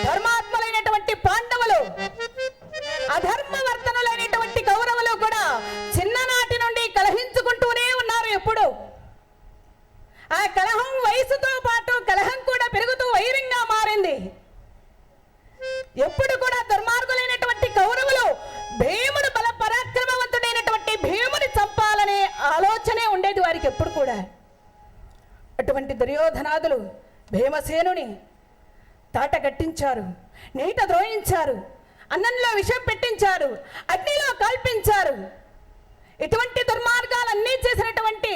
ధర్మాత్ములైనటువంటి పాండవులు, అధర్మవర్తనులైనటువంటి కౌరవులు కూడా చిన్ననాటి నుండి కలహించుకుంటూనే ఉన్నారు. ఎప్పుడు ఆ కలహం వయసుతో పాటు కలహం కూడా పెరుగుతూ వైరంగా మారింది. ఎప్పుడు కూడా దుర్మార్గులైనటువంటి కౌరవులు భీముడు బల పరాక్రమవంతుడైనటువంటి భీముని చంపాలనే ఆలోచనే ఉండేది వారికి ఎప్పుడు కూడా. అటువంటి దుర్యోధనాదులు భీమసేనుని తాట కట్టించారు, నీట ద్రోహించారు, అన్నంలో విషం పెట్టించారు, అగ్నిలో కాల్పించారు. ఇటువంటి దుర్మార్గాలన్నీ చేసినటువంటి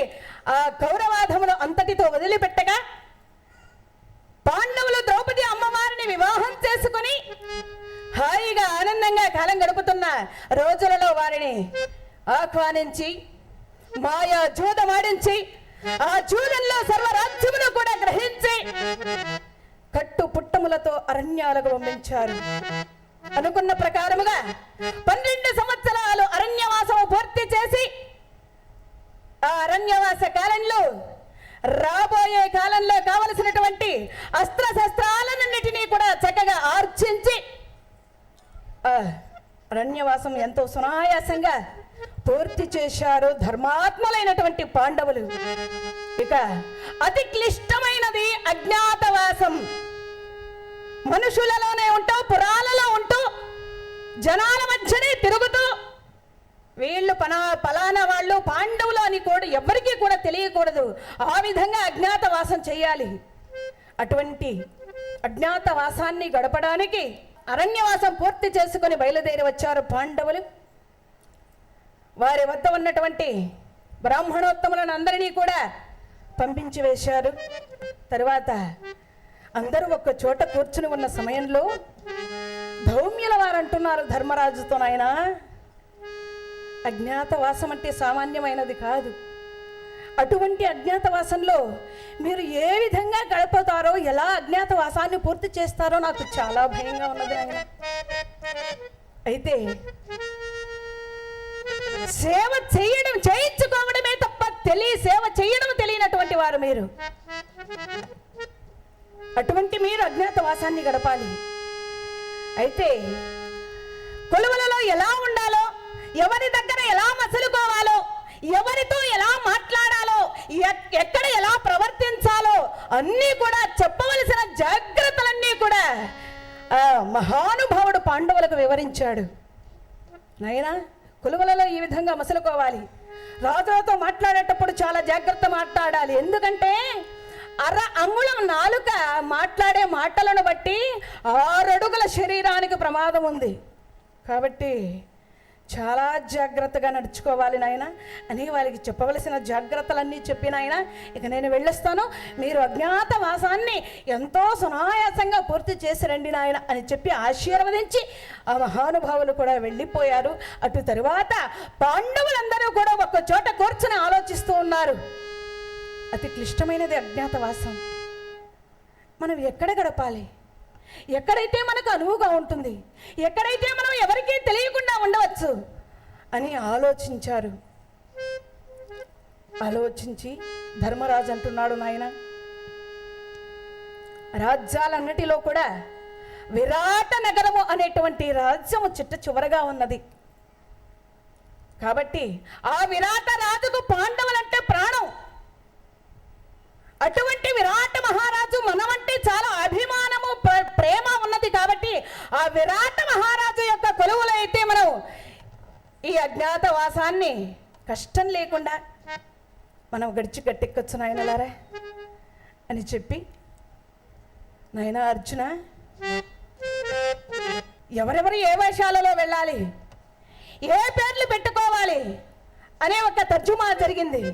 ఆ కౌరవాధములు అంతటితో వదిలిపెట్టగా పాండవులు ద్రౌపది అమ్మవారిని వివాహం చేసుకుని హాయిగా ఆనందంగా కాలం గడుపుతున్న రోజులలో వారిని ఆహ్వానించి మాయా జూదమాడించి ఆ జూదంలో సర్వరాజ్యమును కూడా గ్రహించి కట్టు పుట్టములతో అరణ్యాలకు పంపించారు. అనుకున్న ప్రకారముగా 12 సంవత్సరాలు అరణ్యవాసము పూర్తి చేసి ఆ అరణ్యవాస కాలంలో రాబోయే కాలంలో కావలసినటువంటి అస్త్రశస్త్రాలన్నిటినీ కూడా చక్కగా ఆర్జించి అరణ్యవాసం ఎంతో సునాయాసంగా పూర్తి చేశారు ధర్మాత్ములైనటువంటి పాండవులు. ఇక అతి క్లిష్టమైనది అజ్ఞాతవాసం. మనుషులలోనే ఉంటూ పురాలలో ఉంటూ జనాల మధ్యనే తిరుగుతూ వీళ్ళు పలానా వాళ్ళు పాండవులు అని కూడా ఎవరికీ కూడా తెలియకూడదు. ఆ విధంగా అజ్ఞాతవాసం చేయాలి. అటువంటి అజ్ఞాతవాసాన్ని గడపడానికి అరణ్యవాసం పూర్తి చేసుకుని బయలుదేరి వచ్చారు పాండవులు. వారి వద్ద ఉన్నటువంటి బ్రాహ్మణోత్తములను అందరినీ కూడా పంపించి వేశారు. తరువాత అందరూ ఒక్క చోట కూర్చుని ఉన్న సమయంలో ధౌమ్యుల వారు అంటున్నారు ధర్మరాజుతో, నాయన అజ్ఞాతవాసం అంటే సామాన్యమైనది కాదు. అటువంటి అజ్ఞాతవాసంలో మీరు ఏ విధంగా గడుపుతారో, ఎలా అజ్ఞాతవాసాన్ని పూర్తి చేస్తారో నాకు చాలా భయంగా ఉన్నది ఆయన. అయితే సేవ చేయించుకోవడమే తప్ప సేవ చేయడం తెలియనటువంటి వారు మీరు. అటువంటి మీరు అజ్ఞాతవాసాన్ని గడపాలి. అయితే కొలువులలో ఎలా ఉండాలో, ఎవరి దగ్గర ఎలా మసలుకోవాలో, ఎవరితో ఎలా మాట్లాడాలో, ఎక్కడ ఎలా ప్రవర్తించాలో అన్నీ కూడా చెప్పవలసిన జాగ్రత్తలన్నీ కూడా ఆ మహానుభావుడు పాండవులకు వివరించాడు. నాయనా, కొలువులలో ఈ విధంగా మసలుకోవాలి. రాజులతో మాట్లాడేటప్పుడు చాలా జాగ్రత్త మాట్లాడాలి. ఎందుకంటే అంగుళం నాలుక మాట్లాడే మాటలను బట్టి 6 అడుగుల శరీరానికి ప్రమాదం ఉంది. కాబట్టి చాలా జాగ్రత్తగా నడుచుకోవాలి నాయన అని వారికి చెప్పవలసిన జాగ్రత్తలన్నీ చెప్పిన ఆయన, ఇక నేను వెళ్ళొస్తాను, మీరు అజ్ఞాతవాసాన్ని ఎంతో సునాయాసంగా పూర్తి చేసి రండి నాయన అని చెప్పి ఆశీర్వదించి ఆ మహానుభావులు కూడా వెళ్ళిపోయారు. అటు తరువాత పాండవులందరూ కూడా ఒక్క చోట కూర్చొని ఆలోచిస్తూ ఉన్నారు. అతి క్లిష్టమైనది అజ్ఞాతవాసం. మనం ఎక్కడ గడపాలి, ఎక్కడైతే మనకు అనువుగా ఉంటుంది, ఎక్కడైతే మనం ఎవరికీ తెలియకుండా ఉండవచ్చు అని ఆలోచించారు. ఆలోచించి ధర్మరాజు అంటున్నాడు, నాయన రాజ్యాలన్నిటిలో కూడా విరాట నగరము అనేటువంటి రాజ్యము చిట్ట చివరగా ఉన్నది. కాబట్టి ఆ విరాట రాజుకు పాండవులంటే ప్రాణం. అటువంటి విరాట మహారాజు మనమంటే చాలా అభిమానము ప్రేమ ఉన్నది. కాబట్టి ఆ విరాట మహారాజు యొక్క కొలువులో అయితే మనం ఈ అజ్ఞాతవాసాన్ని కష్టం లేకుండా మనం గట్టెక్కొచ్చు నాయనలారా అని చెప్పి, నాయన అర్జున, ఎవరెవరు ఏ వేషాలలో వెళ్ళాలి, ఏ పేర్లు పెట్టుకోవాలి అనే ఒక తర్జుమా జరిగింది.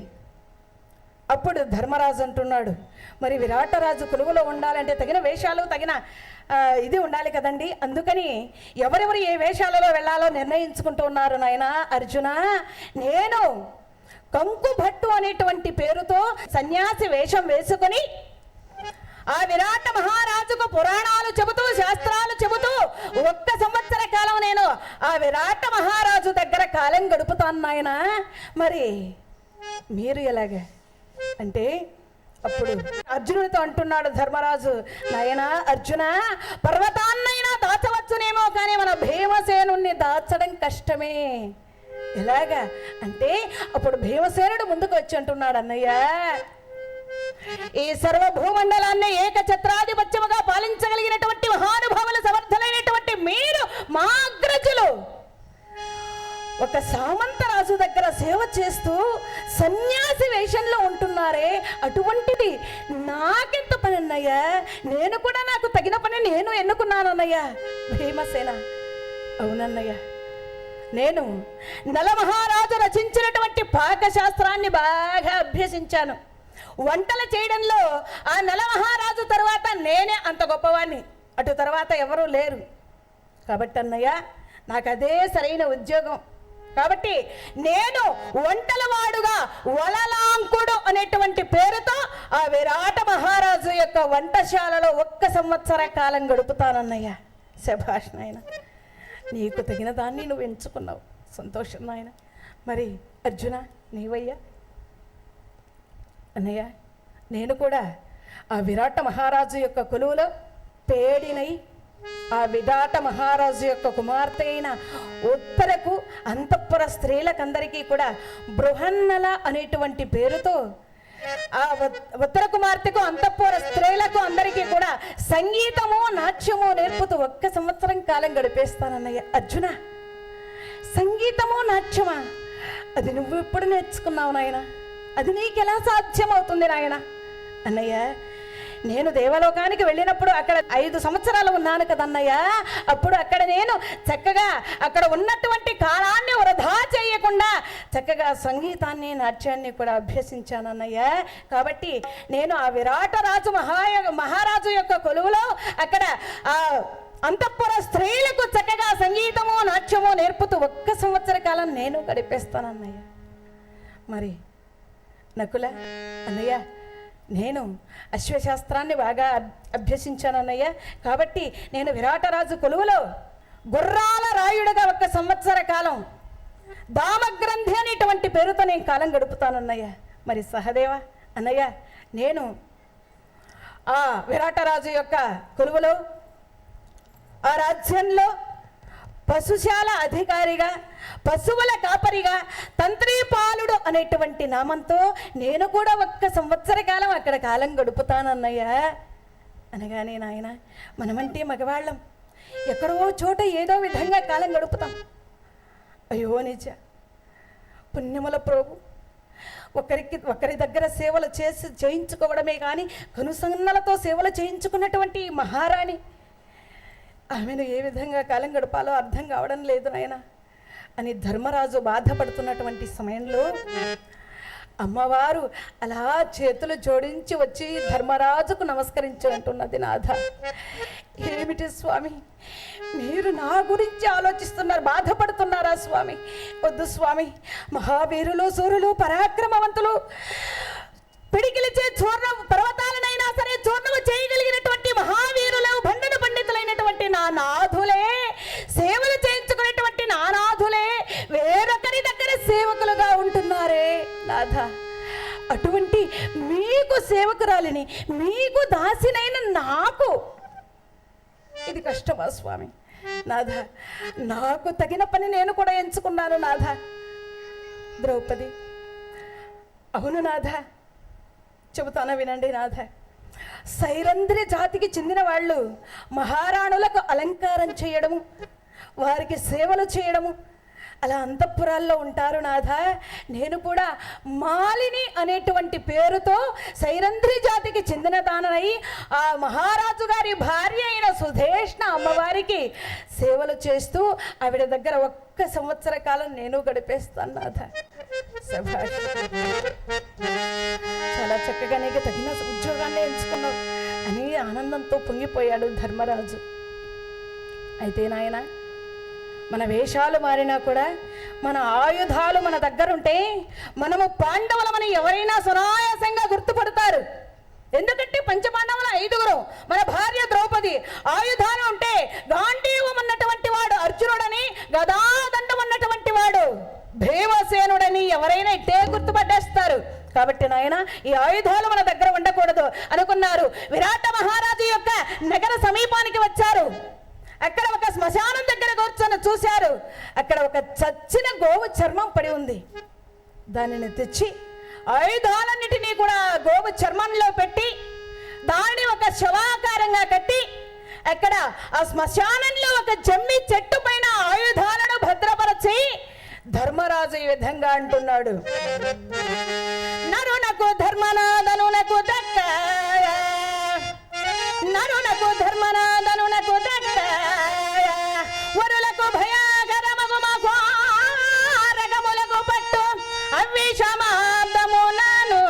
అప్పుడు ధర్మరాజు అంటున్నాడు, మరి విరాటరాజు కొలువులో ఉండాలంటే తగిన వేషాలు, తగిన ఇది ఉండాలి కదండి. అందుకని ఎవరెవరు ఏ వేషాలలో వెళ్ళాలో నిర్ణయించుకుంటూ ఉన్నారు. నాయన అర్జున, నేను కంకుభట్టు అనేటువంటి పేరుతో సన్యాసి వేషం వేసుకొని ఆ విరాట మహారాజుకు పురాణాలు చెబుతూ, శాస్త్రాలు చెబుతూ 1 సంవత్సర కాలం నేను ఆ విరాట మహారాజు దగ్గర కాలం గడుపుతాను నాయన. మరి మీరు ఎలాగ అంటే అప్పుడు అర్జునుడితో అంటున్నాడు ధర్మరాజు, నాయనా అర్జున, పర్వతాన్నైనా దాచవచ్చునేమో కానీ మన భీమసేనుణ్ణి దాచడం కష్టమే. ఎలాగా అంటే అప్పుడు భీమసేనుడు ముందుకు వచ్చి అంటున్నాడు, అన్నయ్య, ఈ సర్వభూమండలాన్ని ఏకఛత్రాధిపత్యముగా పాలించగలిగినటువంటి మహానుభావులు సమర్థులైనటువంటి మీరు మా అగ్రజులు ఒక సామంత రాజు దగ్గర సేవ చేస్తూ సన్యాసి వేషంలో ఉంటున్నారే, అటువంటిది నాకెంత పని అన్నయ్యా, నేను కూడా నాకు తగిన పని నేను ఎన్నుకున్నాను అన్నయ్య. భీమసేన, అవునన్నయ్య, నేను నలమహారాజు రచించినటువంటి పాకశాస్త్రాన్ని బాగా అభ్యసించాను. వంటలు చేయడంలో ఆ నలమహారాజు తర్వాత నేనే అంత గొప్పవాణ్ణి, అటు తర్వాత ఎవరూ లేరు. కాబట్టి అన్నయ్య, నాకు అదే సరైన ఉద్యోగం. కాబట్టి నేను వంటలవాడుగా వలలాంకుడు అనేటువంటి పేరుతో ఆ విరాట మహారాజు యొక్క వంటశాలలో 1 సంవత్సర కాలం గడుపుతానన్నయ్య. శభాష్ నాయన, నీకు తగిన దాన్ని నువ్వు ఎంచుకున్నావు, సంతోషం నాయన. మరి అర్జున, నీవయ్యా? అన్నయ్య, నేను కూడా ఆ విరాట మహారాజు యొక్క కొలువులో పేడినై ఆ విరాట మహారాజు యొక్క కుమార్తె అయిన ఉత్తరకు అంతఃపుర స్త్రీలకందరికీ కూడా బృహన్నల అనేటువంటి పేరుతో ఆ ఉత్తర కుమార్తెకు అంతఃపుర స్త్రీలకు అందరికీ కూడా సంగీతము నాట్యము నేర్పుతూ 1 సంవత్సరం కాలం గడిపేస్తానన్నయ్య. అర్జున, సంగీతము నాట్యమా? అది నువ్వు ఎప్పుడు నేర్చుకున్నావు నాయన? అది నీకెలా సాధ్యమవుతుంది నాయన? అన్నయ్య, నేను దేవలోకానికి వెళ్ళినప్పుడు అక్కడ 5 సంవత్సరాలు ఉన్నాను కదన్నయ్య. అప్పుడు అక్కడ నేను చక్కగా అక్కడ ఉన్నటువంటి కాలాన్ని వృధా చేయకుండా చక్కగా సంగీతాన్ని నాట్యాన్ని కూడా అభ్యసించానన్నయ్య. కాబట్టి నేను ఆ విరాట రాజు మహారాజు యొక్క కొలువులో అక్కడ ఆ అంతఃపుర స్త్రీలకు చక్కగా సంగీతము నాట్యము నేర్పుతూ 1 సంవత్సర కాలం నేను గడిపేస్తానన్నయ్య. మరి నకుల, అన్నయ్య, నేను అశ్వశాస్త్రాన్ని బాగా అభ్యసించానన్నయ్య. కాబట్టి నేను విరాటరాజు కొలువులో గుర్రాల రాయుడుగా 1 సంవత్సర కాలం దామగ్రంథి అనేటువంటి పేరుతో నేను కాలం గడుపుతానన్నయ్య. మరి సహదేవ, అన్నయ్య, నేను ఆ విరాటరాజు యొక్క కొలువులో ఆ రాజ్యంలో పశుశాల అధికారిగా, పశువుల కాపరిగా, తంత్రీపాలుడు అనేటువంటి నామంతో నేను కూడా 1 సంవత్సర కాలం అక్కడ కాలం గడుపుతానన్నయ్య. అనగానే నాయన, మనమంటే మగవాళ్ళం, ఎక్కడో చోట ఏదో విధంగా కాలం గడుపుతాం. అయ్యో నిజ పుణ్యముల ప్రభు, ఒకరి దగ్గర సేవలు చేయించుకోవడమే కానీ కనుసన్నలతో సేవలు చేయించుకున్నటువంటి మహారాణి, ఆమెను ఏ విధంగా కాలం గడపాలో అర్థం కావడం లేదు నాయన అని ధర్మరాజు బాధపడుతున్నటువంటి సమయంలో అమ్మవారు అలా చేతులు జోడించి వచ్చి ధర్మరాజుకు నమస్కరించి అంటున్నది, నాథ, ఏమిటి స్వామి, మీరు నా గురించి ఆలోచిస్తున్నారు, బాధపడుతున్నారా స్వామి? వద్దు స్వామి, మహావీరులు, సూరులు, పరాక్రమవంతులు, పిడికిలిచే చూర్ణ పర్వతాలనైనా సరే చూర్ణము చేయగలిగినటువంటి మహావీరులు, భండన పండితులైనటువంటి నా నాథులే, సేవలు చేయించుకునేటువంటి నా నాథులే వేరొకరి దగ్గర సేవకులుగా ఉంటున్నారే నాథ. అటువంటి మీకు సేవకురాలిని, మీకు దాసినైన నాకు ఇది కష్టమా స్వామి? నాథ, నాకు తగిన పని నేను కూడా ఎంచుకున్నాను నాథ. ద్రౌపది, అవును నాథ, చెబుతాను వినండి నాథ. సైరంధ్రి జాతికి చెందిన వాళ్ళు మహారాణులకు అలంకారం చేయడము, వారికి సేవలు చేయడము, అలా అంతఃపురాల్లో ఉంటారు నాథ. నేను కూడా మాలిని అనేటువంటి పేరుతో సైరంధ్రి జాతికి చెందిన దానై ఆ మహారాజు గారి భార్య అయిన సుధేష్ణ అమ్మవారికి సేవలు చేస్తూ ఆవిడ దగ్గర 1 సంవత్సర కాలం నేను గడిపేస్తాను నాథ. శభాష్, చాలా చక్కగా నీకు తగిన ఉద్యోగాన్ని ఎంచుకున్నావు అని ఆనందంతో పొంగిపోయాడు ధర్మరాజు. అయితే నాయన, మన వేషాలు మారినా కూడా మన ఆయుధాలు మన దగ్గర ఉంటే మనము పాండవులమని ఎవరైనా సునాయాసంగా గుర్తుపడతారు. ఎందుకంటే పంచపాండవుల 5గురు, మన భార్య ద్రౌపది. ఆయుధాలు ఉంటే గాంధీవం అన్నటువంటి వాడు అర్జునుడని, గదాదండం అన్నటువంటి వాడు భీమసేనుడని ఎవరైనా ఇట్టే గుర్తుపట్టేస్తారు. కాబట్టి నాయన, ఈ ఆయుధాలు మన దగ్గర ఉండకూడదు. ఉండదు అనుకున్నారు. విరాట మహారాజు యొక్క నగర సమీపానికి వచ్చారు. అక్కడ ఒక శ్మశానం దగ్గర కూర్చొని చూశారు. అక్కడ ఒక చచ్చిన గోవు చర్మం పడి ఉంది. దానిని తెచ్చి ఆయుధాలన్నిటినీ కూడా గోవు చర్మంలో పెట్టి దాన్ని ఒక శవాకారంగా కట్టి అక్కడ ఆ శ్మశానంలో ఒక జమ్మి చెట్టు పైన ఆయుధాలను భద్రపరచి ధర్మరాజు ఈ విధంగా అంటున్నాడు. నరునకు ధర్మనాథనునకు దక్క, నరునకు ధర్మనాథనునకు దక్క, వరులకు భయాకరమగు మఘోరగములకు పట్టు అవిషమాబ్దములను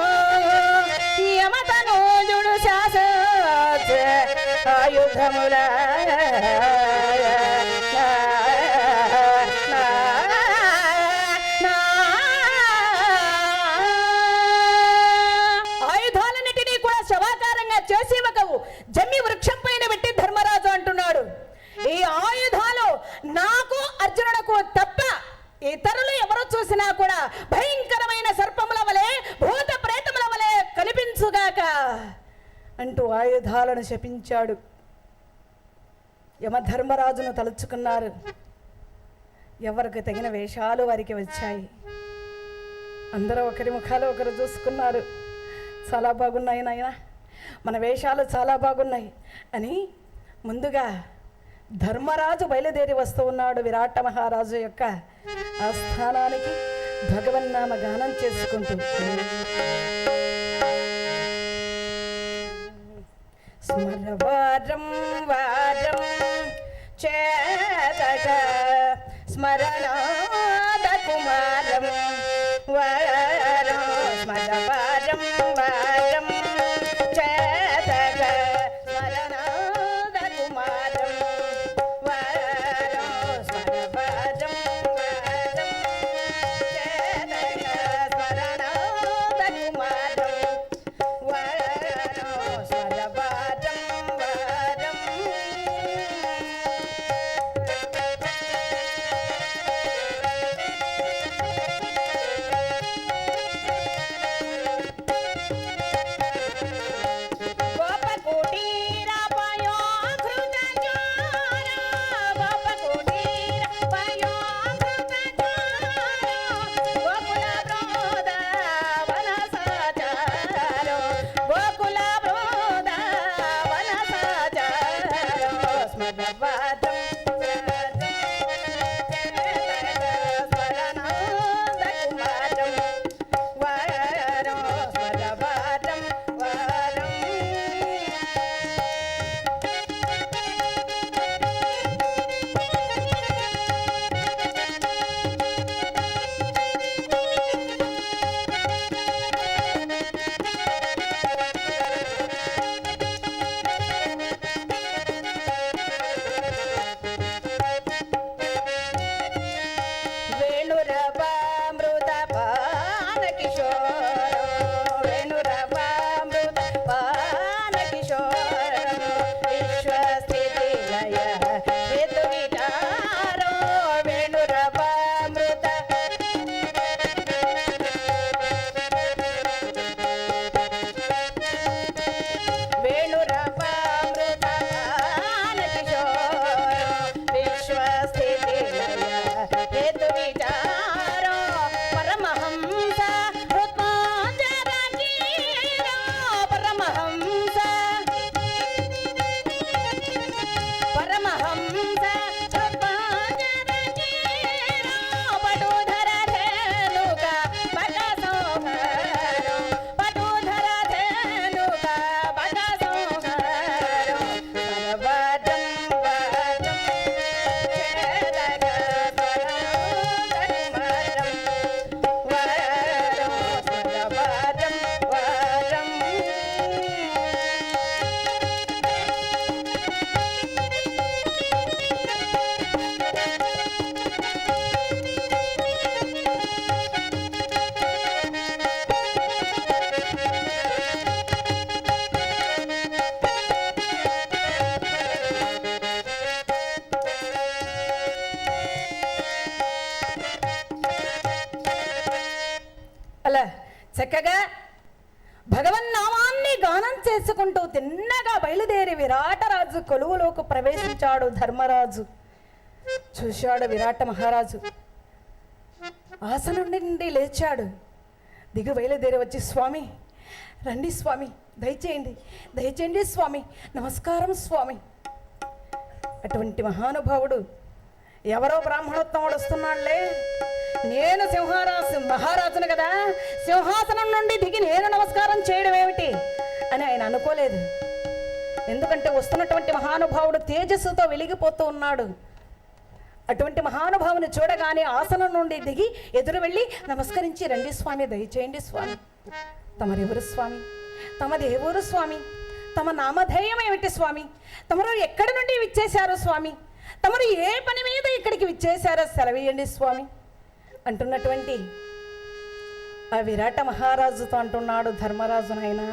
యమతను జుడు శాస ఆయుధముల ఆయుధాలన్నిటినీ కూడా శవాకారంగా చేసి ఒక జమ్మి వృక్షం పైన పెట్టి ధర్మరాజు అంటున్నాడు, ఈ ఆయుధాలు నాకు అర్జునులకు తప్ప ఇతరులు ఎవరు చూసినా కూడా భయంకరమైన సర్పముల వలె భూత ప్రేతముల వలె కనిపించుగాక అంటూ ఆయుధాలను శపించాడు. యమధర్మరాజును తలుచుకున్నారు. ఎవరికి తగిన వేషాలు వారికి వచ్చాయి. అందరూ ఒకరి ముఖాలు ఒకరు చూసుకున్నారు. చాలా బాగున్నాయి నాయన, మన వేషాలు చాలా బాగున్నాయి అని ముందుగా ధర్మరాజు బయలుదేరి వస్తూ ఉన్నాడు. విరాట మహారాజు యొక్క ఆస్థానానికి భగవన్నామ గానం చేసుకుంటూ స్మరవారం వారం చేతక స్మరణాద కుమారం వారం స్మరవారం వారం చేతక స్మరణాద కుమారం వారం స్మరవారం వారం చేతక స్మరణాద కుమారం వారం స్మరవారం తిన్నగా బయలుదేరి విరాటరాజు కొలువులోకి ప్రవేశించాడు ధర్మరాజు. చూశాడు విరాట మహారాజు. ఆసనం నుండి లేచాడు. దిగు బయలుదేరి వచ్చి, స్వామి రండి స్వామి, దయచేయండి దయచేయండి స్వామి, నమస్కారం స్వామి. అటువంటి మహానుభావుడు ఎవరో బ్రాహ్మణోత్తముడు వస్తున్నాడులే, నేను మహారాజును కదా, సింహాసనం నుండి దిగి నేను నమస్కారం చేయడం ఏమిటి అని ఆయన అనుకోలేదు. ఎందుకంటే వస్తున్నటువంటి మహానుభావుడు తేజస్సుతో వెలిగిపోతూ ఉన్నాడు. అటువంటి మహానుభావుని చూడగానే ఆసనం నుండి దిగి ఎదురు వెళ్ళి నమస్కరించి, రండి స్వామి, దయచేయండి స్వామి. తమరెవరు స్వామి? తమది ఏ ఊరు స్వామి? తమ నామధేయం ఏమిటి స్వామి? తమరు ఎక్కడి నుండి విచ్చేశారు స్వామి? తమరు ఏ పని మీద ఇక్కడికి విచ్చేశారో సెలవేయండి స్వామి అంటున్నటువంటి ఆ విరాట మహారాజుతో అంటున్నాడు ధర్మరాజు, నాయనా,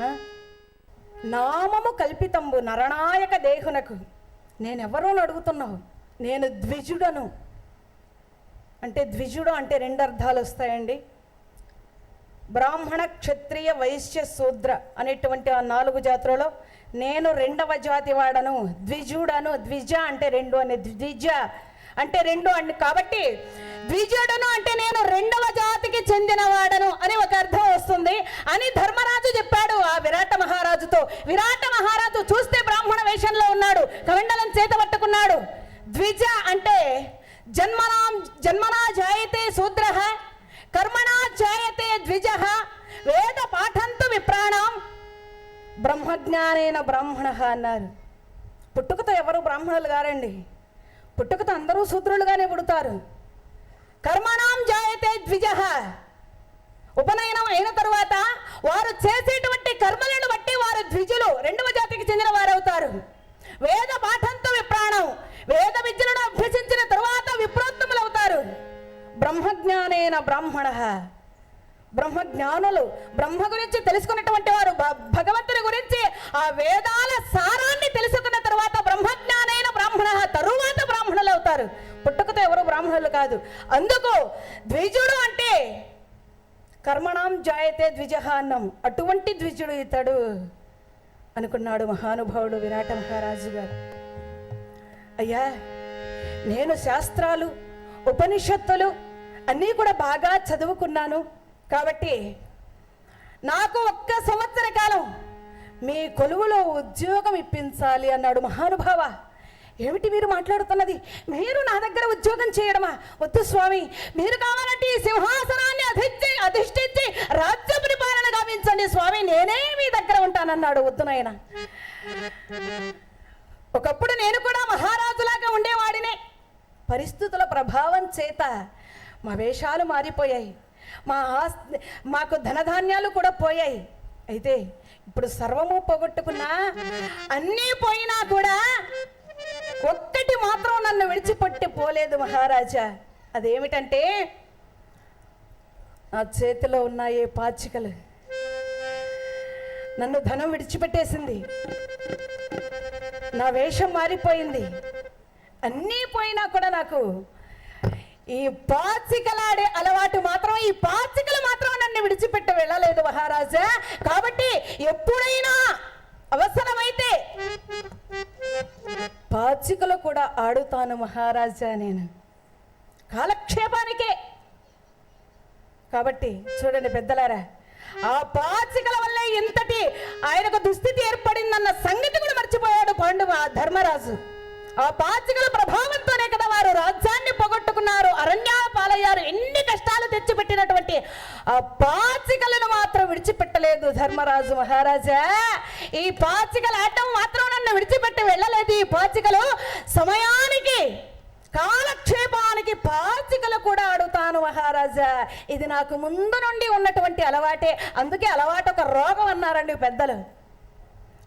నామము కల్పితంబు నరనాయక దేహునకు. నేనెవరో అడుగుతున్నావు? నేను ద్విజుడను. అంటే ద్విజుడు అంటే 2 అర్థాలు వస్తాయండి. బ్రాహ్మణ, క్షత్రియ, వైశ్య, శూద్ర అనేటువంటి ఆ 4 జాతులలో నేను 2వ జాతి వాడను, ద్విజుడను. ద్విజ అంటే 2 అని, ద్విజ అంటే 2 అని. కాబట్టి ద్విజుడను అంటే నేను 2వ జాతికి చెందినవాడను అని ఒక అర్థం వస్తుంది అని ధర్మరాజు చెప్పాడు ఆ విరాట మహారాజుతో. విరాట మహారాజు చూస్తే బ్రాహ్మణ వేషంలో ఉన్నాడు, కమండలం చేత పట్టుకున్నాడు. ద్విజ అంటే జన్మనా జాయతే శూద్ర, కర్మణా జాయతే ద్విజ, వేద పాఠంతు విప్రాణం, బ్రహ్మజ్ఞానేన బ్రాహ్మణ అన్నారు. పుట్టుకతో ఎవరు బ్రాహ్మణులు గారండి, పుట్టుకతో అందరూ శూద్రులుగానే పుడతారు. కర్మణాం జాయతే ద్విజ, ఉపనయనం అయిన తరువాత వారు చేసేటువంటి కర్మలను బట్టి వారు ద్విజులు, 2వ జాతికి చెందిన వారు అవుతారు. వేద పాఠంతో విప్రాణం, వేద విద్యలను అభ్యసించిన తరువాత విప్రోత్తములు అవుతారు. బ్రహ్మజ్ఞానేన బ్రాహ్మణ, బ్రహ్మజ్ఞానులు, బ్రహ్మ గురించి తెలుసుకున్నటువంటి వారు, భగవంతుని గురించి ఆ వేదాల సారాన్ని తెలుసుకున్న తర్వాత బ్రహ్మజ్ఞానైన బ్రాహ్మణ, తరువాత బ్రాహ్మణులు అవుతారు. పుట్టుకతో ఎవరు బ్రాహ్మణులు కాదు. అందుకు ద్విజుడు అంటే కర్మణాం జాయతే ద్విజ అన్నం. అటువంటి ద్విజుడు ఇతడు అనుకున్నాడు మహానుభావుడు విరాట మహారాజు గారు. అయ్యా, నేను శాస్త్రాలు, ఉపనిషత్తులు అన్నీ కూడా బాగా చదువుకున్నాను కాబట్టి నాకు 1 సంవత్సర కాలం మీ కొలువులో ఉద్యోగం ఇప్పించాలి అన్నాడు. మహానుభావ, ఏమిటి మీరు మాట్లాడుతున్నది? మీరు నా దగ్గర ఉద్యోగం చేయడమా? వద్దు స్వామి, మీరు కావాలంటే ఈ సింహాసనాన్ని అధిష్ఠించి రాజ్య పరిపాలన గావించండి స్వామి, నేనే మీ దగ్గర ఉంటానన్నాడు. వద్దు నాయన, ఒకప్పుడు నేను కూడా మహారాజులాగా ఉండేవాడినే. పరిస్థితుల ప్రభావం చేత మా వేషాలు మారిపోయాయి, మాకు ధనధాన్యాలు కూడా పోయాయి. అయితే ఇప్పుడు సర్వము పోగొట్టుకున్నా, అన్నీ పోయినా కూడా ఒక్కటి మాత్రం నన్ను విడిచిపెట్టి పోలేదు మహారాజా. అదేమిటంటే నా చేతిలో ఉన్న ఏ పాచికలు. నన్ను ధనం విడిచిపెట్టేసింది, నా వేషం మారిపోయింది, అన్నీ పోయినా కూడా నాకు ఈ పాచికలాడే అలవాటు మాత్రం, ఈ పాచికలు మాత్రం నన్ను విడిచిపెట్టి వెళ్ళలేదు మహారాజా. కాబట్టి ఎప్పుడైనా అవసరమైతే పాచికలు కూడా ఆడుతాను మహారాజా నేను, కాలక్షేపానికే. కాబట్టి చూడండి పెద్దలారా, ఆ పాచికల వల్లే ఇంతటి ఆయనకు దుస్థితి ఏర్పడిందన్న సంగతి కూడా మర్చిపోయాడు ధర్మరాజు. ఆ పాచికల ప్రభావంతోనే కదా వారు రాజ్యాన్ని పోగొట్టుకున్నారు, అరణ్యాల పాలయ్యారు. ఎన్ని కష్టాలు తెచ్చిపెట్టినటువంటి ఆ పాచికలను మాత్రం విడిచిపెట్టలేదు ధర్మరాజు మహారాజా. ఈ పాచికల ఆటం మాత్రం నన్ను విడిచిపెట్టి వెళ్ళలేదు. ఈ పాచికలు సమయానికి, కాలక్షేపానికి పాచికలు కూడా ఆడుతాను మహారాజా. ఇది నాకు ముందు నుండి ఉన్నటువంటి అలవాటే. అందుకే అలవాటు ఒక రోగం అన్నారండి పెద్దలు.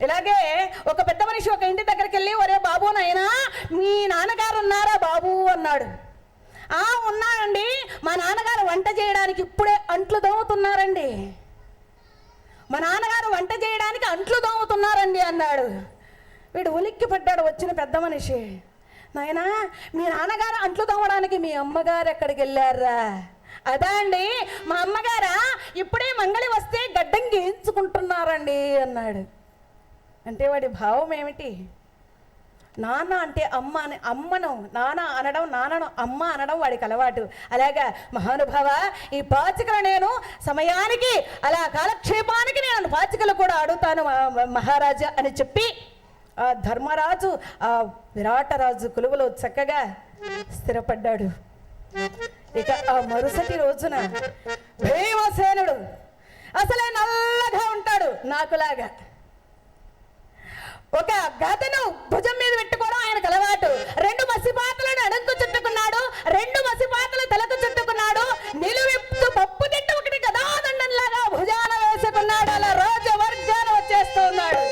ఇలాగే ఒక పెద్ద మనిషి ఒక ఇంటి దగ్గరికి వెళ్ళి, ఒరే బాబు, నాయనా మీ నాన్నగారు ఉన్నారా బాబు అన్నాడు. ఉన్నాడండి, మా నాన్నగారు వంట చేయడానికి ఇప్పుడే అంట్లు దోముతున్నారండి, మా నాన్నగారు వంట చేయడానికి అంట్లు దోముతున్నారండి అన్నాడు. వీడు ఉలిక్కి పడ్డాడు వచ్చిన పెద్ద మనిషి. నాయనా, మీ నాన్నగారు అంట్లు దోమడానికి మీ అమ్మగారు ఎక్కడికి వెళ్ళారా? అదా అండి, మా అమ్మగారా ఇప్పుడే మంగళి వస్తే గడ్డం గీయించుకుంటున్నారండి అన్నాడు. అంటే వాడి భావం ఏమిటి? నాన్న అంటే అమ్మ అని, అమ్మను నాన్న అనడం, నాన్నను అమ్మ అనడం వాడికి అలవాటు. అలాగా మహానుభావ, ఈ పాచికలు నేను సమయానికి అలా కాలక్షేపానికి నేను పాచికలు కూడా ఆడుతాను మహారాజా అని చెప్పి ఆ ధర్మరాజు ఆ విరాటరాజు కొలువులో చక్కగా స్థిరపడ్డాడు. ఇక ఆ మరుసటి రోజున భీమసేనుడు అసలే నల్లగా ఉంటాడు, నాకులాగా. ఒక గదను భుజం మీద పెట్టుకోవడం ఆయనకు అలవాటు. 2 మసిపాతలను అడుగు చుట్టుకున్నాడు, 2 మసిపాతలు తలకు చుట్టుకున్నాడు. నిలువెత్తు పప్పు తిట్టు ఒకటి గదాదండంలాగా భుజాన వేసుకున్నాడు. అలా రాజవర్గాన వచ్చేస్తూ ఉన్నాడు.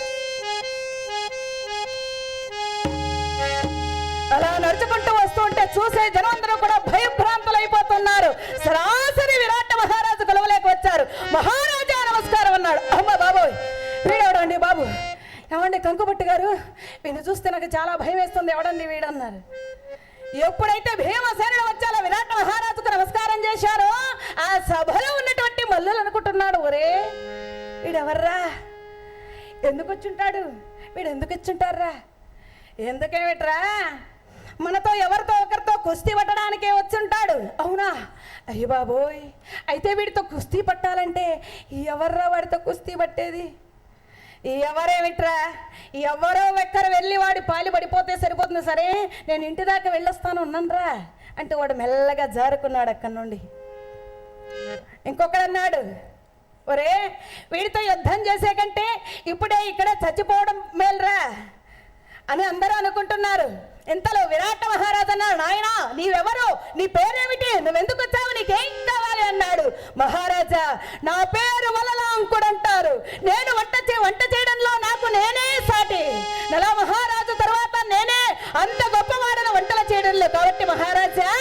అలా నడుచుకుంటూ వస్తూ ఉంటే చూసే జనందరూ కూడా భయభ్రాంతులు అయిపోతున్నారు. సరాసరి విరాట మహారాజు కొలవలేక వచ్చారు. మహారాజా నమస్కారం అన్నాడు. అమ్మ బాబోయ్, వీడెవడండి బాబు? ఏమండి కంకుబట్టు గారు, వీడిని చూస్తే నాకు చాలా భయం వేస్తుంది, ఎవడండి వీడన్నారు. ఎప్పుడైతే భీమసేనుడు వచ్చాలో విరాట మహారాజుకు నమస్కారం చేశారో ఆ సభలో ఉన్నటువంటి మల్లులు అనుకుంటున్నాడు, ఒరే వీడెవర్రా, ఎందుకు వచ్చుంటాడు, వీడు ఎందుకు ఇచ్చుంటారా, ఎందుకేమిట్రా, మనతో ఎవరితో ఒకరితో కుస్తీ పట్టడానికే వచ్చుంటాడు. అవునా? అయ్య బాబోయ్, అయితే వీడితో కుస్తీ పట్టాలంటే ఎవర్రా వాడితో కుస్తీ పట్టేది? ఎవరేమిట్రా, ఎవరో ఒక్కరు వెళ్ళి వాడి పాలు పడిపోతే సరిపోతుంది. సరే నేను ఇంటి దాకా వెళ్ళొస్తాను ఉన్నానరా అంటే వాడు మెల్లగా జారుకున్నాడు అక్కడి నుండి. ఇంకొకడన్నాడు, ఒరే వీడితో యుద్ధం చేసే కంటే ఇప్పుడే ఇక్కడ చచ్చిపోవడం మేల్రా అని అందరూ అనుకుంటున్నారు. ఇంతలో విరాట మహారాజు అన్నాడు, నాయనా నీవెవరు, నీ పేరేమిటి, నువ్వెందుకు వచ్చావు, నీకేం కావాలి అన్నాడు. మహారాజా నా పేరు వలలాంకుడు అంటారు, నేను వంట చేయడంలో నాకు నేనే సాటి, నలా మహారాజు తర్వాత నేనే అంత గొప్పవాడను వంటలు చేయడంలో. కాబట్టి మహారాజా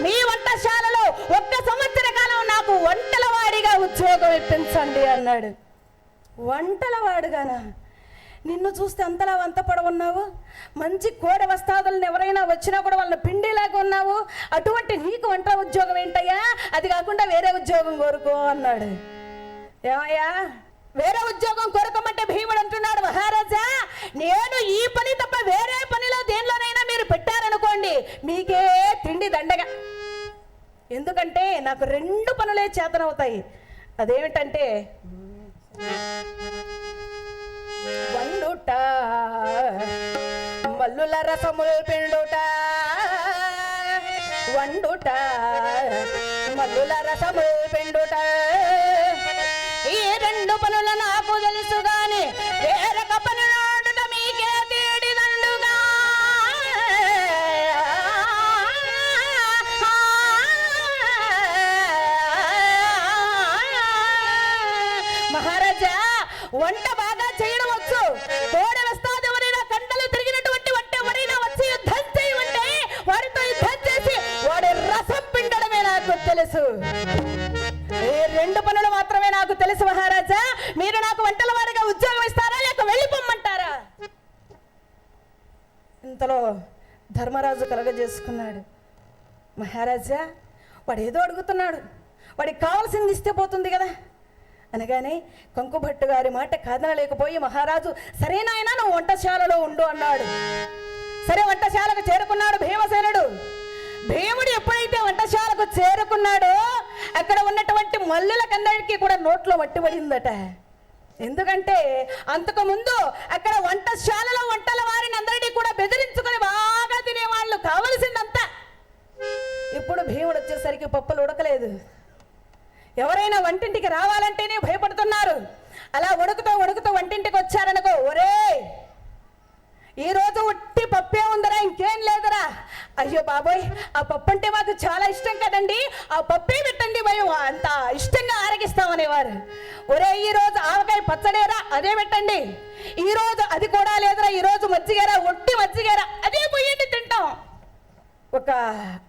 మీ వంటశాలలో 1 సంవత్సర కాలం నాకు వంటల వాడిగా ఉద్యోగం ఇప్పించండి అన్నాడు. వంటల వాడుగానా? నిన్ను చూస్తే అంతలా వంత పడవున్నావు, మంచి కోడ వస్తాదులను ఎవరైనా వచ్చినా కూడా వాళ్ళని పిండిలాగా ఉన్నావు, అటువంటి నీకు వంట ఉద్యోగం ఏంటయ్యా, అది కాకుండా వేరే ఉద్యోగం కోరుకో అన్నాడు. ఏమయ్యా వేరే ఉద్యోగం కోరుకోమంటే భీముడు అంటున్నాడు, మహారాజా నేను ఈ పని తప్ప వేరే పనిలో దేనిలోనైనా మీరు పెట్టారనుకోండి మీకే తిండి దండగా. ఎందుకంటే నాకు 2 పనులే చేతనవుతాయి. అదేమిటంటే వండుట, మల్లుల రసములు పిండుట, వండుట మల్లుల రసములు పిండుట. ఈ 2 పనులు నాకు తెలుసు గాని వేరొక పని నాడుట మీకే తీడి దండుగా. మహారాజా వంట బాగా చేయడం వచ్చు, కోడ వస్తాది ఎవరైనా కండలు తిరిగినటువంటి వంట ఎవరైనా వచ్చి యుద్ధం చేయమంటే వారితో యుద్ధం చేసి వాడి రసం పిండడమే నాకు తెలుసు. ఈ 2 పనులు మాత్రమే నాకు తెలుసు మహారాజా, మీరు నాకు వంటల వారిగా ఉద్యోగం ఇస్తారా లేక వెళ్ళిపోమ్మంటారా? ఇంతలో ధర్మరాజు కలగజేసుకున్నాడు, మహారాజా వాడు ఏదో అడుగుతున్నాడు, వాడికి కావాల్సింది ఇస్తే పోతుంది కదా అనగానే కంకుభట్టు గారి మాట కాదనలేకపోయి మహారాజు సరేనాయనా నువ్వు వంటశాలలో ఉండు అన్నాడు. సరే వంటశాలకు చేరుకున్నాడు భీమసేనుడు. భీముడు ఎప్పుడైతే వంటశాలకు చేరుకున్నాడో అక్కడ ఉన్నటువంటి మల్లులకందరికీ కూడా నోట్లో మట్టిపడిందట. ఎందుకంటే అంతకు ముందు అక్కడ వంటశాలలో వంటల వారిని అందరినీ కూడా బెదిరించుకొని బాగా తినేవాళ్ళు కావలసిందంతా. ఇప్పుడు భీముడు వచ్చేసరికి పప్పులు ఉడకలేదు, ఎవరైనా వంటింటికి రావాలంటేనే భయపడుతున్నారు. అలా ఉడుకుతూ వంటింటికి వచ్చారనుకో, ఒరే ఈరోజు ఉట్టి పప్పే ఉందరా, ఇంకేం లేదురా, అయ్యో బాబోయ్ ఆ పప్పు అంటే మాకు చాలా ఇష్టం కదండి, ఆ పప్పే పెట్టండి భయం, అంత ఇష్టంగా ఆరగిస్తామనేవారు. ఒరే ఈరోజు ఆవకాయ పచ్చడేరా, అదే పెట్టండి, ఈరోజు అది కూడా లేదురా, ఈరోజు మజ్జిగేరా, ఒట్టి మజ్జిగేరా, అదే పోయండి తింటాం. ఒక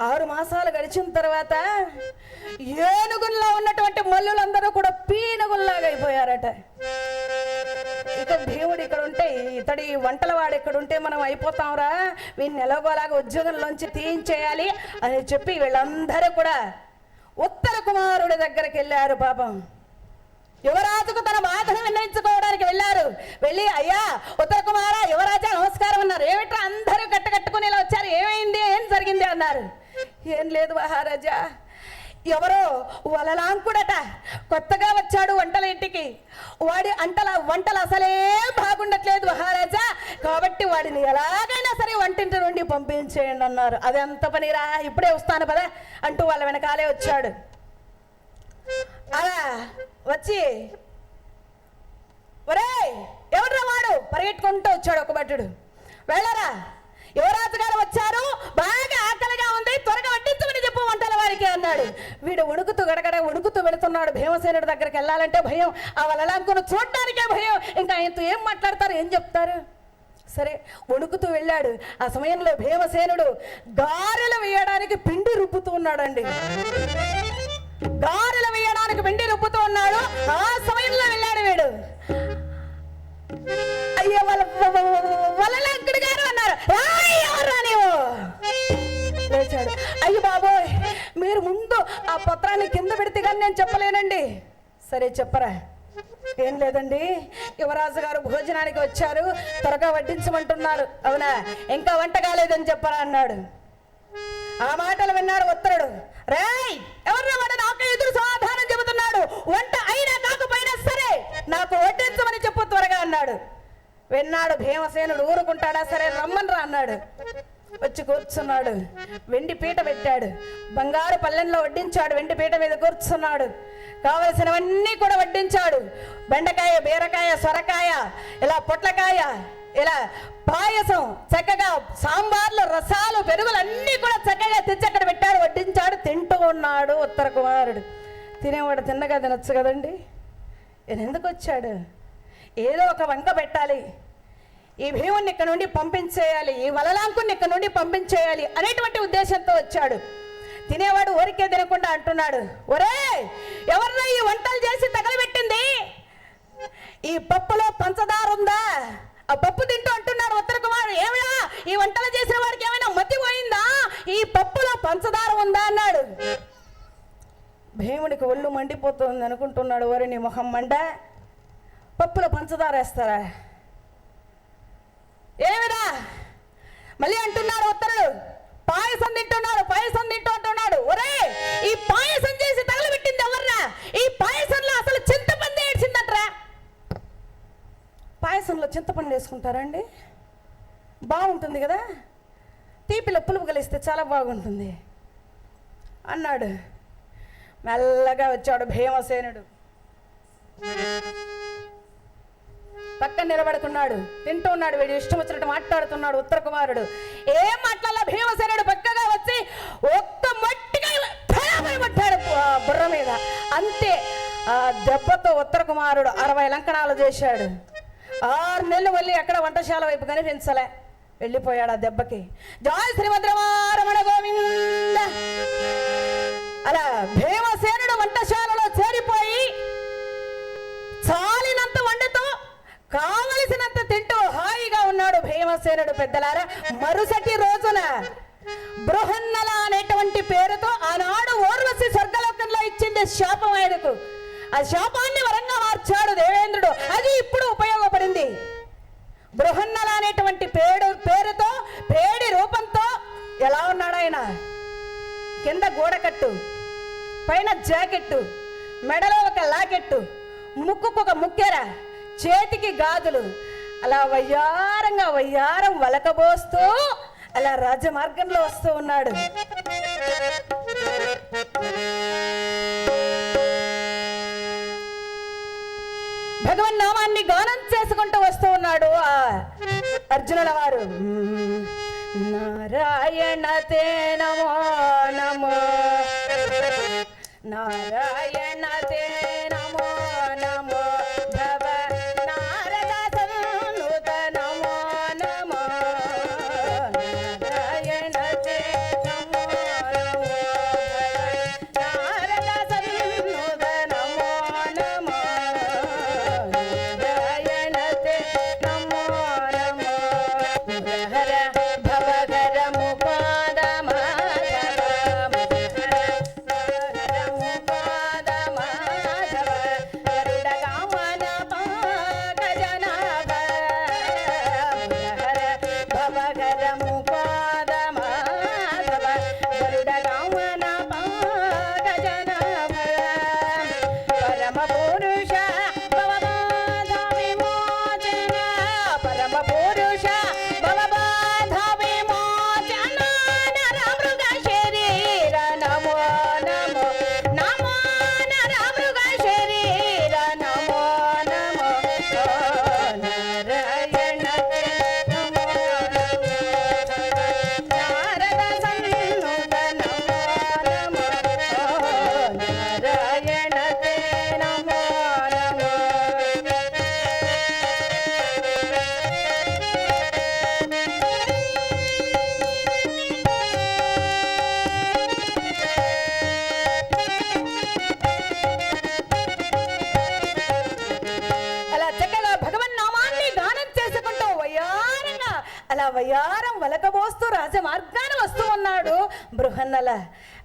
6 మాసాలు గడిచిన తర్వాత ఏనుగుల్లో ఉన్నటువంటి మల్లులందరూ కూడా పీనుగుల్లాగా అయిపోయారట. ఇక భీముడు ఇక్కడ ఉంటే, ఇతడి వంటల వాడు ఇక్కడ ఉంటే మనం అయిపోతాంరా, వీడిని ఎలాగోలాగా ఉద్యోగంలోంచి తీయించేయాలి అని చెప్పి వీళ్ళందరూ కూడా ఉత్తర కుమారుడి దగ్గరికి వెళ్ళారు. పాపం యువరాజుకు తన బాధను విన్నవించుకోవడానికి వెళ్ళారు. వెళ్ళి, అయ్యా ఉత్తర కుమార యువరాజా నమస్కారం అన్నారు. ఏమిట్రా అందరూ కట్టుకుని ఇలా వచ్చారు, ఏమైంది, ఏం జరిగింది అన్నారు. ఏం లేదు మహారాజా, ఎవరో వలలాంకుడట కొత్తగా వచ్చాడు వంటల ఇంటికి. వాడి వంటలు అసలే బాగుండట్లేదు మహారాజా, కాబట్టి వాడిని ఎలాగైనా సరే వంటింటి నుండి పంపించేయండి అన్నారు. అది ఎంత పనిరా, ఇప్పుడే వస్తాను పదా అంటూ వాళ్ళ వెనకాలే వచ్చాడు. అలా వచ్చి, ఒరే ఎవడ్రా వాడు, పరిగెట్టుకుంటూ వచ్చాడు ఒక భటుడు. వెళ్ళరా, యువరాజు గారు వచ్చారు, బాగా ఆకలిగా ఉంది, త్వరగా వడ్డించమని చెప్పు వంటల వారికి అన్నాడు. వీడు వణుకుతూ గడగడ వణుకుతూ వెళుతున్నాడు. భీమసేనుడి దగ్గరికి వెళ్ళాలంటే భయం, ఆ వలలాంకును చూడటానికే భయం. ఇంకా ఆయనతో ఏం మాట్లాడతారు, ఏం చెప్తారు? సరే వణుకుతూ వెళ్ళాడు. ఆ సమయంలో భీమసేనుడు గారెలు వేయడానికి పిండి రుబ్బుతూ ఉన్నాడండి. గారెలు వేయడానికి పిండి రుబ్బుతూ ఉన్నాడు. ఆ సమయంలో వెళ్ళాడు వీడు. అయ్యో వలలాంకుడు గారు అన్నారు. ఎవరా నీవు? లేచాడు. అయ్యో బాబోయ్, మీరు ముందు ఆ పత్రాన్ని కింద పెడితే కానీ నేను చెప్పలేనండి. సరే చెప్పరా. ఏం లేదండి, యువరాజు గారు భోజనానికి వచ్చారు, త్వరగా వడ్డించమంటున్నారు. అవునా, ఇంకా వంట కాలేదని చెప్పరా అన్నాడు. ఆ మాటలు విన్నాడు ఉత్తరుడు. రేయ్ ఎవరు వాడు నాకు ఎదురు సమాధానం చెబుతున్నాడు, వంట అయినా కాకపోయినా సరే నాకు వడ్డించమని చెప్పు త్వరగా అన్నాడు. విన్నాడు భీమసేనుడు. ఊరుకుంటాడా, సరే రమ్మన్రా అన్నాడు. వచ్చి కూర్చున్నాడు. వెండి పీట పెట్టాడు, బంగారు పల్లెంలో వడ్డించాడు. వెండి పీట మీద కూర్చున్నాడు. కావలసినవన్నీ కూడా వడ్డించాడు. బెండకాయ, బీరకాయ, సొరకాయ, ఇలా పొట్లకాయ, ఇలా పాయసం, చక్కగా సాంబార్లు, రసాలు, పెరుగులు అన్నీ కూడా చక్కగా తెచ్చి అక్కడ పెట్టాడు. వడ్డించాడు. తింటూ ఉన్నాడు ఉత్తర కుమారుడు. తినేవాడు తిన్నగా తినొచ్చు కదండి. ఈయన ఎందుకు వచ్చాడు? ఏదో ఒక వంక పెట్టాలి, ఈ భీముని ఇక్కడ నుండి పంపించేయాలి, ఈ వలలాంకుని ఇక్కడ నుండి పంపించేయాలి అనేటువంటి ఉద్దేశంతో వచ్చాడు. తినేవాడు ఊరికే తినకుండా అంటున్నాడు, ఒరే ఎవరన్నా ఈ వంటలు చేసి తగలబెట్టింది? ఈ పప్పులో పంచదార ఉందా? ఆ పప్పు తింటూ అంటున్నాడు ఉత్తర కుమారుడు. ఏమిరా, ఈ వంటలు చేసిన వాడికి ఏమైనా మతి పోయిందా? ఈ పప్పులో పంచదార ఉందా అన్నాడు. భీముడికి ఒళ్ళు మండిపోతుంది అనుకుంటున్నాడు. ఒరే నీ మొహం మండ, పప్పులో పంచదార వేస్తారా? ఏమిరా మళ్ళీ అంటున్నాడు ఉత్తరుడు. పాయసం తింటున్నాడు, పాయసం తింటూ అంటున్నాడు. ఒరే ఈ పాయసం చేసి తగలబెట్టింది ఎవర్రా? ఈ పాయసంలో అసలు చింతపండు ఏడ్చిందట్రా. పాయసంలో చింతపండు వేసుకుంటారండి? బాగుంటుంది కదా, తీపిలో పులుపు కలిస్తే చాలా బాగుంటుంది అన్నాడు. మెల్లగా వచ్చాడు భీమసేనుడు. పక్కన నిలబడుకున్నాడు, తింటూ ఉన్నాడు. వీడు ఇష్టం వచ్చినట్టు మాట్లాడుతున్నాడు ఉత్తర కుమారుడు. ఏం మాట్లాడాల? భీమసేనుడు పక్కగా వచ్చి ఒక్క మట్టిగా పట్టాడు బుర్ర మీద. అంతే, ఆ దెబ్బతో ఉత్తర కుమారుడు 60 లంకణాలు చేశాడు. 6 నెలలు మళ్ళీ ఎక్కడ వంటశాల వైపు కనిపించలే, వెళ్ళిపోయాడు ఆ దెబ్బకి. జయ శ్రీమద్రమారమణ గోవింద. అలా భీమసేనుడు వంటశాలలో చేరిపోయి చాలినంత వండుతూ కావలసినంత తింటూ హాయిగా ఉన్నాడు భీమసేనుడు. పెద్దలారా, మరుసటి రోజున బృహన్నల అనేటువంటి పేరుతో ఆనాడు ఊర్వశి స్వర్గలోకంలో ఇచ్చింది శాపం ఆయనకు. ఆ శాపాన్ని వరంగా మార్చాడు దేవేంద్రుడు. అది ఇప్పుడు ఉపయోగపడింది. బృహన్నల అనేటువంటి పేరుతో పేడి రూపంతో ఎలా ఉన్నాడు ఆయన? కింద గోడకట్టు, పైన జాకెట్టు, మెడలో ఒక లాకెట్టు, ముక్కుకు ఒక ముక్కెర, చేతికి గాజులు, అలా వయ్యారం వలకబోస్తూ అలా రాజమార్గంలో వస్తూ ఉన్నాడు. భగవన్ నామాన్ని గానం చేసుకుంటూ వస్తూ ఉన్నాడు ఆ అర్జునుల వారు. నారాయణ తే నమో నమో, నారాయణ తే నమో నమో, భవ నారద సన్నుత నమో నమో, నారాయణ తే నమో నమో, భవ నారద సన్నుత నమో నమో, నారాయణ తే నమో నమో, హర భవధర ముపాద మాధవ, హర భవధర ముపాద వలకబోస్తూ రాజమార్గాన వస్తూ ఉన్నాడు బృహన్నల.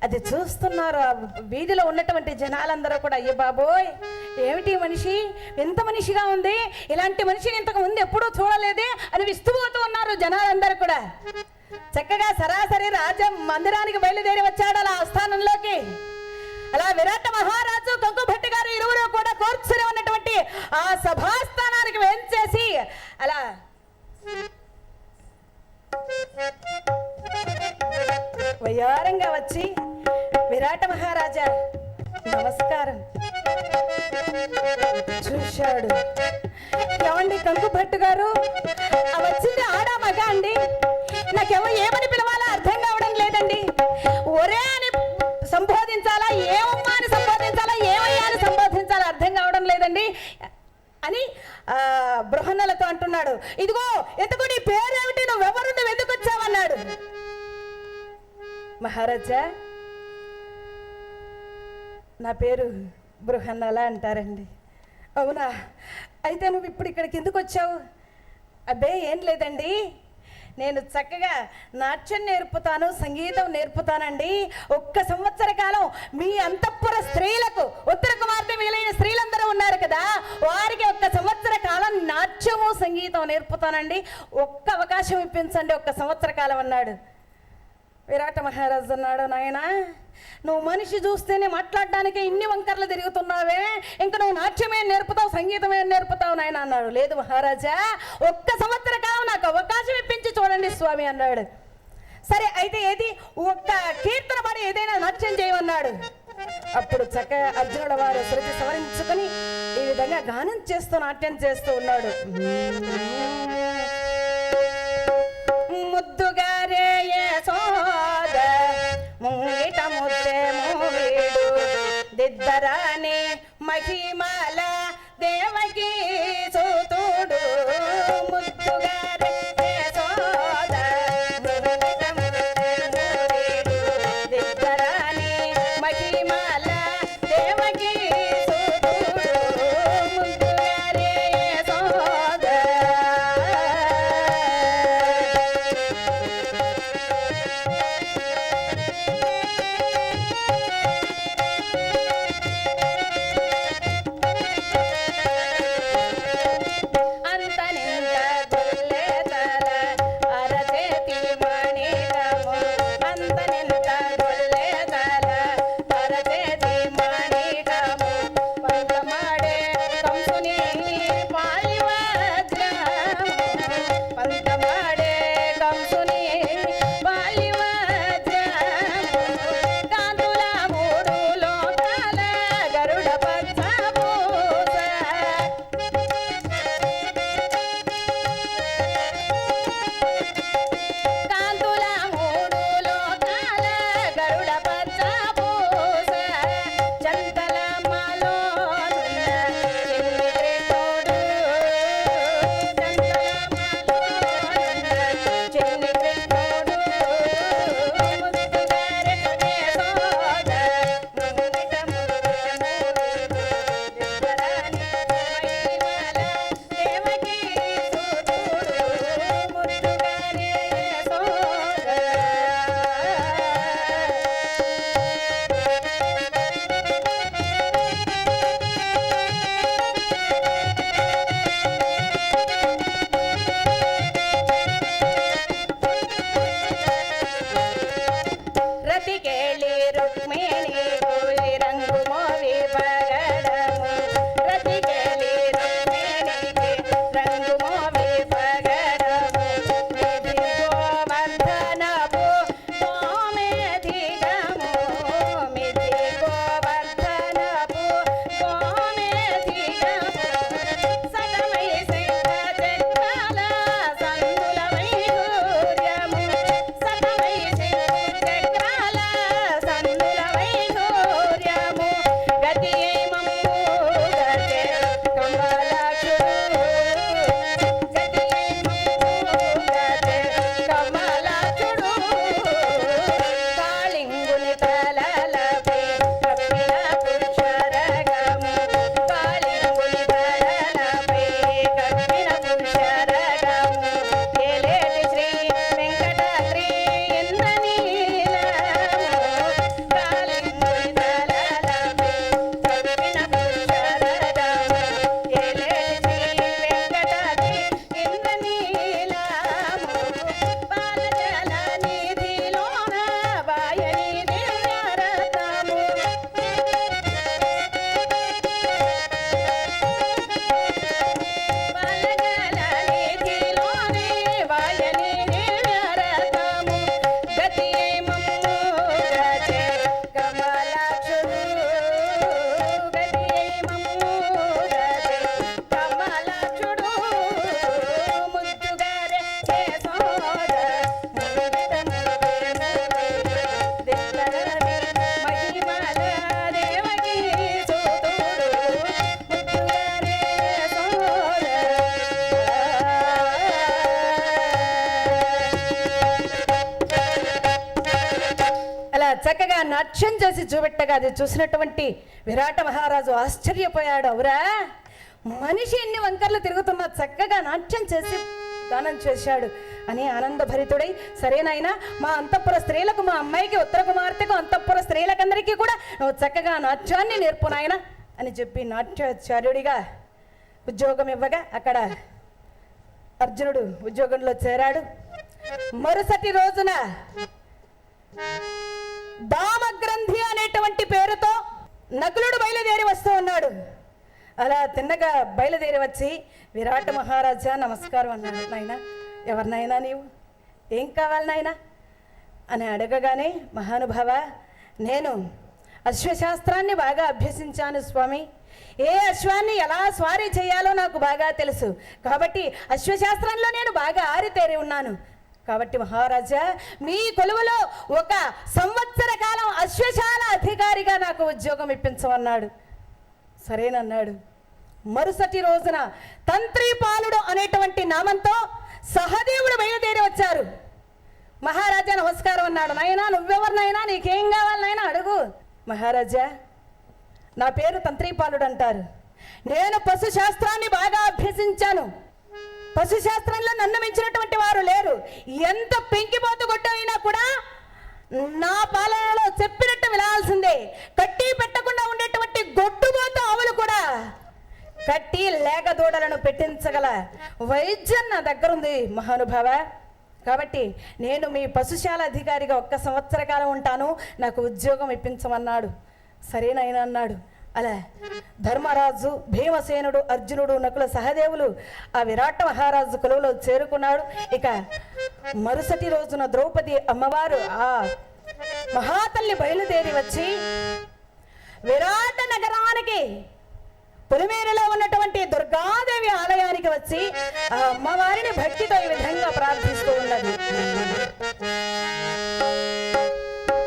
అది చూస్తున్నారు ఆ వీధిలో ఉన్నటువంటి జనాలందరూ కూడా, అయ్య బాబోయ్ ఏమిటి మనిషి, ఎంత మనిషిగా ఉంది, ఇలాంటి మనిషిని ఇంతకు ముందు ఎప్పుడూ చూడలేదే అని విస్తుపోతూ ఉన్నారు జనాలందరూ కూడా. చక్కగా సరాసరి రాజ మందిరానికి బయలుదేరి వచ్చాడు అలా ఆస్థానంలోకి. అలా విరాట మహారాజు కంకుభట్టి గారు ఇరువురు కూడా కూర్చుని ఉన్నటువంటి ఆ సభాస్థానానికి వేంచేసి అలా వయ్యారంగా వచ్చి, విరాట మహారాజా నమస్కారం చూశాడు. ఏమండి కంకుభట్టు గారు, వచ్చింది ఆడా మగ అండి? నాకేమో ఏమని పిలవాలో అర్థం కావడం లేదండి. ఒరే అని సంబోధించాలా, ఏమమ్మా అని సంబోధించాలా, ఏమయ్యా అని సంబోధించాలా అర్థం కావడం లేదండి అని బృహన్నలతో అంటున్నాడు. ఇదిగో ఎందుకు నీ పేరేమిటి, నువ్వెవరు, నువ్వు ఎందుకు వచ్చావన్నాడు. మహారాజా నా పేరు బృహన్నల అంటారండి. అవునా, అయితే నువ్వు ఇప్పుడు ఇక్కడికి ఎందుకు వచ్చావు? అబ్బే ఏం లేదండి, నేను చక్కగా నాట్యం నేర్పుతాను, సంగీతం నేర్పుతానండి. 1 సంవత్సర కాలం మీ అంతఃపుర స్త్రీలకు, ఉత్తర కుమార్తె మిగిలిన స్త్రీలందరూ ఉన్నారు కదా, వారికి 1 సంవత్సర కాలం నాట్యము సంగీతం నేర్పుతానండి. ఒక్క అవకాశం ఇప్పించండి, 1 సంవత్సర కాలం అన్నాడు. విరాట మహారాజు అన్నాడు, నాయనా నువ్వు మనిషి చూస్తేనే మాట్లాడడానికి ఇన్ని వంకర్లు తిరుగుతున్నావే, ఇంకా నువ్వు నాట్యమే నేర్పుతావు, సంగీతమే నేర్పుతావు నాయన అన్నాడు. లేదు మహారాజా, 1 సంవత్సర కాలం నాకు అవకాశం ఇప్పించి చూడండి స్వామి అన్నాడు. సరే అయితే ఏది, 1 కీర్తన పాడి ఏదైనా నాట్యం చేయమన్నాడు. అప్పుడు చక్కగా అర్జునుడు వారు శృతి సవరించుకొని ఈ విధంగా గానం చేస్తూ నాట్యం చేస్తూ ఉన్నాడు. ముద్దుగారే సోద ముంగిట ముద్దే మూవీడు దిద్దరాని మహిమల దేవకి సూతుడు. ముద్దుగారే సోద ముంగిట ముద్దే మూవీడు దిద్దరాని మహిమల దేవకి సూతుడు. ముద్దుగారే సోద చక్కగా నాట్యం చేసి చూపెట్టగా అది చూసినటువంటి విరాట మహారాజు ఆశ్చర్యపోయాడు. అవురా, మనిషి ఎన్ని వంకర్లు తిరుగుతున్నా చక్కగా నాట్యం చేసి గానం చేశాడు అని ఆనందభరితుడై, సరేనాయనా మా అంతఃపుర స్త్రీలకు, మా అమ్మాయికి, ఉత్తర కుమార్తెకు, అంతఃపుర స్త్రీలకందరికీ కూడా నువ్వు చక్కగా నాట్యాన్ని నేర్పు నాయన అని చెప్పి నాట్యాచార్యుడిగా ఉద్యోగం ఇవ్వగా అక్కడ అర్జునుడు ఉద్యోగంలో చేరాడు. మరుసటి రోజున దామగ్రంథి అనేటువంటి పేరుతో నకులుడు బయలుదేరి వస్తూ ఉన్నాడు. అలా తిన్నగా బయలుదేరి వచ్చి విరాట మహారాజా నమస్కారం అన్నాడు. నాయనా, ఎవరినైనా నీవు, ఏం కావాలి నాయనా అని అడగగానే, మహానుభావ నేను అశ్వశాస్త్రాన్ని బాగా అభ్యసించాను స్వామి, ఏ అశ్వాన్ని ఎలా స్వారీ చేయాలో నాకు బాగా తెలుసు, కాబట్టి అశ్వశాస్త్రంలో నేను బాగా ఆరితేరి ఉన్నాను. కాబట్టి మహారాజా మీ కొలువులో 1 సంవత్సర కాలం అశ్వశాల అధికారిగా నాకు ఉద్యోగం ఇప్పించమన్నాడు. సరేనన్నాడు. మరుసటి రోజున తంత్రీపాలుడు అనేటువంటి నామంతో సహదేవుడు బయలుదేరి వచ్చారు. మహారాజా నమస్కారం అన్నాడు. నాయనా నువ్వెవరినైనా, నీకేం కావాలి నాయనా అడుగు. మహారాజా నా పేరు తంత్రీపాలుడు అంటారు. నేను పశుశాస్త్రాన్ని బాగా అభ్యసించాను. పశుశాస్త్రంలో నన్ను మించినటువంటి వారు లేరు. ఎంత పెంకిపోతు గొడ్డ అయినా కూడా నా పాలనలో చెప్పినట్టు వినాల్సిందే. కట్టి పెట్టకుండా ఉండేటువంటి గొడ్డుపోతు ఆవులు కూడా కట్టి లేక దూడలను పెట్టించగల వైద్యం నా దగ్గర ఉంది మహానుభావ. కాబట్టి నేను మీ పశుశాల అధికారిగా 1 సంవత్సర కాలం ఉంటాను, నాకు ఉద్యోగం ఇప్పించమన్నాడు. సరేనైనా అన్నాడు. అలా ధర్మరాజు, భీమసేనుడు, అర్జునుడు, నకుల, సహదేవులు ఆ విరాట మహారాజు కొలువులో చేరుకున్నాడు. ఇక మరుసటి రోజున ద్రౌపది అమ్మవారు ఆ మహాతల్లి బయలుదేరి వచ్చి విరాట నగరానికి పొలిమేరలో ఉన్నటువంటి దుర్గాదేవి ఆలయానికి వచ్చి ఆ అమ్మవారిని భక్తితో ఈ విధంగా ప్రార్థిస్తూ ఉన్నది.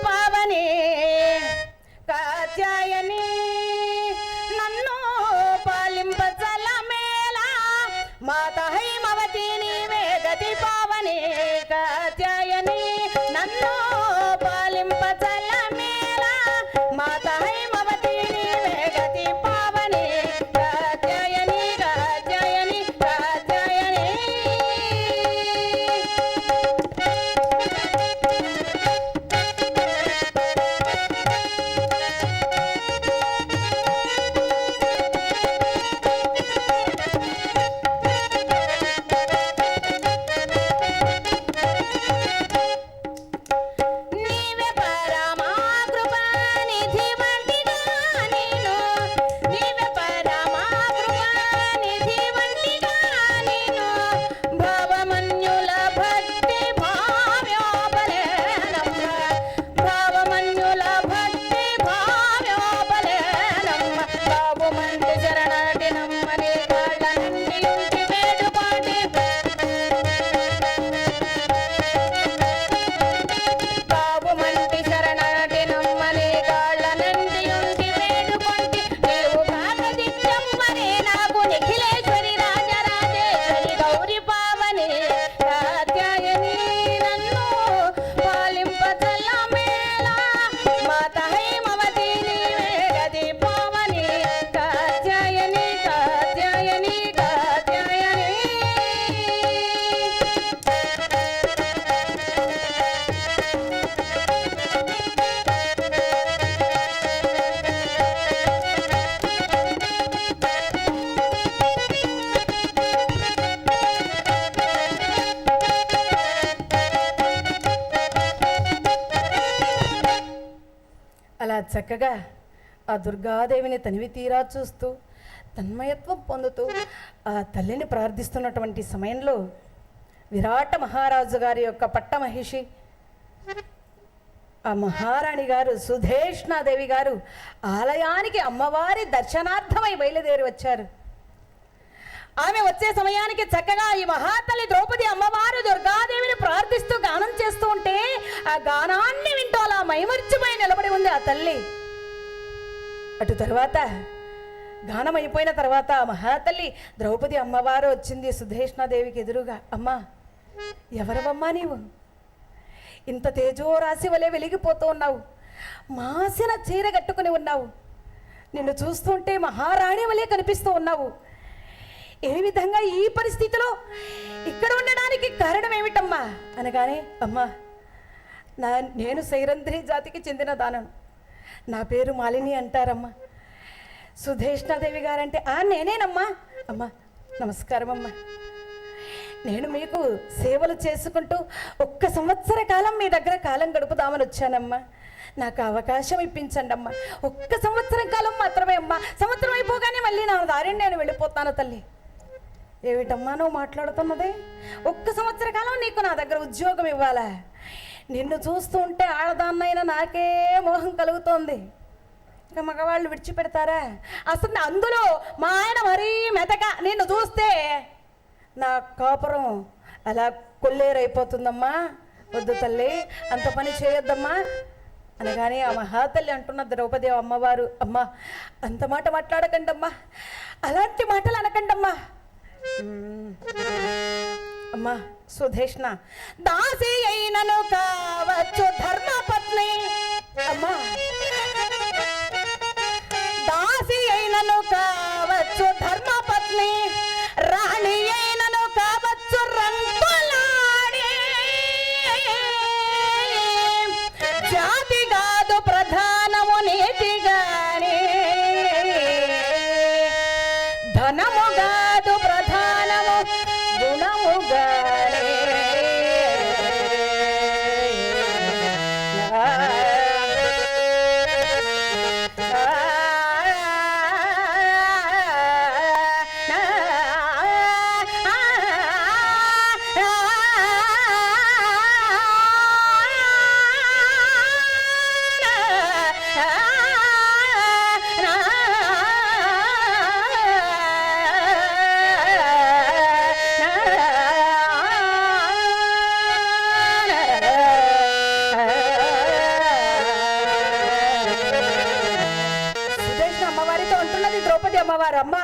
పావని కాత్యాయని నన్ను పాలింపచలమేలా మాత హైమవతి నీవే గతి. పావని కాత్యాయని నన్ను పాలింపచలమేలా మాత హైమవతి నీవే గతి. పావని కాత్యాయని కాత్యాయని కాత్యాయని. నీవే పరమా కృపానిధి వంటిగా నేను, నీవే పరమా కృపానిధి వంటిగా నేను, భావమన్యుల భక్తి భావ్యోపలేనమ్మ, భావమన్యుల భక్తి భావ్యోపలేనమ్మ. బాబుమంది శరణటి నమ్మని కాళ్ళ నుండి ఉంచి వేడుపాటి, బాబుమంటి శరణటి నమ్మని కాళ్ళ నుండి ఉంచి వేడుకొంటి. నీవు కాకదిత్యమ్మని నాకు నిఖిలేశ్వరి రాజరాజేశ్వరి గౌరి. పావని కాత్యాయని నన్ను పాలింపచల్లమేలా మాత హైమవతి నీవే గతి. పావని కాత్యాయని కాత్యాయని కాత్యాయని. అలా చక్కగా ఆ దుర్గాదేవిని తనివి తీరా చూస్తూ తన్మయత్వం పొందుతూ ఆ తల్లిని ప్రార్థిస్తున్నటువంటి సమయంలో విరాట మహారాజు గారి యొక్క పట్టమహిషి ఆ మహారాణి గారు సుధేష్ణాదేవి గారు ఆలయానికి అమ్మవారి దర్శనార్థమై బయలుదేరి వచ్చారు. ఆమె వచ్చే సమయానికి చక్కగా ఈ మహాతల్లి ద్రౌపది అమ్మవారు దుర్గాదేవిని ప్రార్థిస్తూ గానం చేస్తూ ఉంటే ఆ గానాన్ని వింటూ అలా మైమర్చిపోయి నిలబడి ఉంది ఆ తల్లి. అటు తర్వాత గానం అయిపోయిన తర్వాత ఆ మహాతల్లి ద్రౌపది అమ్మవారు వచ్చింది సుధేష్ణాదేవికి ఎదురుగా. అమ్మా, ఎవరవమ్మా నీవు? ఇంత తేజోరాశి వలె వెలిగిపోతూ ఉన్నావు, మాసిన చీర కట్టుకుని ఉన్నావు. నిన్ను చూస్తుంటే మహారాణి వలె కనిపిస్తూ ఉన్నావు. ఏ విధంగా ఈ పరిస్థితిలో ఇక్కడ ఉండడానికి కారణం ఏమిటమ్మా అనగానే, అమ్మా నేను సైరంధ్రి జాతికి చెందిన దానను. నా పేరు మాలిని అంటారమ్మా. సుధేష్ణాదేవి గారంటే నేనేనమ్మా. అమ్మా నమస్కారం అమ్మా. నేను మీకు సేవలు చేసుకుంటూ 1 సంవత్సర కాలం మీ దగ్గర కాలం గడుపుదామని వచ్చానమ్మా. నాకు అవకాశం ఇప్పించండి అమ్మా. 1 సంవత్సరం కాలం మాత్రమే అమ్మా. సంవత్సరం అయిపోగానే మళ్ళీ నా దారిని నేను వెళ్ళిపోతాను తల్లి. ఏమిటమ్మా నువ్వు మాట్లాడుతున్నది? 1 సంవత్సర కాలం నీకు నా దగ్గర ఉద్యోగం ఇవ్వాలా? నిన్ను చూస్తూ ఉంటే ఆడదాన్నైనా నాకే మోహం కలుగుతోంది. ఇంకా మగవాళ్ళు విడిచిపెడతారా? అసలు అందులో మా ఆయన మరీ మెతక. నిన్ను చూస్తే నా కాపురం అలా కొల్లేరైపోతుందమ్మా. వద్దు తల్లి, అంత పని చేయొద్దమ్మా అనగానే ఆ మహాతల్లి అంటున్న ద్రౌపది అమ్మవారు, అమ్మా అంత మాట మాట్లాడకండి అమ్మా, అలాంటి మాటలు అనకండమ్మా. అమ్మా సుధేష్ణ, దాసి అయినను కావచ్చు ధర్మపత్ని. అమ్మా దాసి అయినను కావచ్చు ధర్మపత్ని, రాణి అయినను కావచ్చు రంగులాడి, జాతి కాదు ప్రధానము నీతి గాని, ధనము కాదు ప్రధానము గుణము గాని. అమ్మవారు, అమ్మా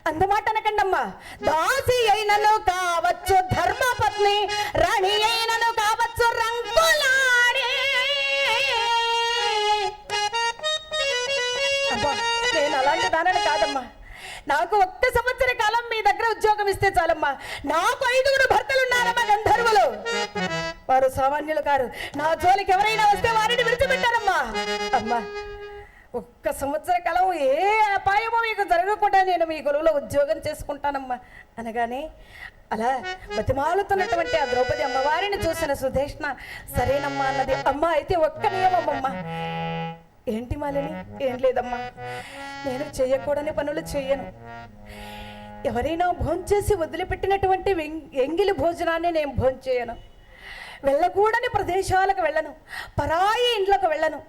అందమాట అనకండమ్మా. దాసి అయినను కావచ్చు ధర్మపత్ని, రాణి అయినను కావచ్చు రంగులాడి. అబ్బా నేను అలాంటి దానని కాదమ్మా. నాకు 1 సంవత్సర కాలం మీ దగ్గర ఉద్యోగం ఇస్తే చాలమ్మా. నాకు 5 భర్తలు ఉన్నారమ్మా, గంధర్వులు. వారు సామాన్యులు కారు. నా జోలికి ఎవరైనా వస్తే వారిని విడిచిపెట్టారమ్మా. అమ్మా 1 సంవత్సర కాలం ఏ అపాయమో మీకు జరగకుండా నేను మీ కొలువులో ఉద్యోగం చేసుకుంటానమ్మా అనగానే, అలా బతిమాలుతున్నటువంటి ఆ ద్రౌపది అమ్మవారిని చూసిన సుధేష్ణ సరేనమ్మా అన్నది. అమ్మ అయితే 1 నియమం అమ్మా. ఏంటి మాలిని? ఏం లేదమ్మా, నేను చేయకూడని పనులు చేయను. ఎవరైనా భోంచేసి వదిలిపెట్టినటువంటి ఎంగిలి భోజనాన్ని నేను భోంచేయను. వెళ్ళకూడని ప్రదేశాలకు వెళ్ళను, పరాయి ఇంట్లోకి వెళ్ళను.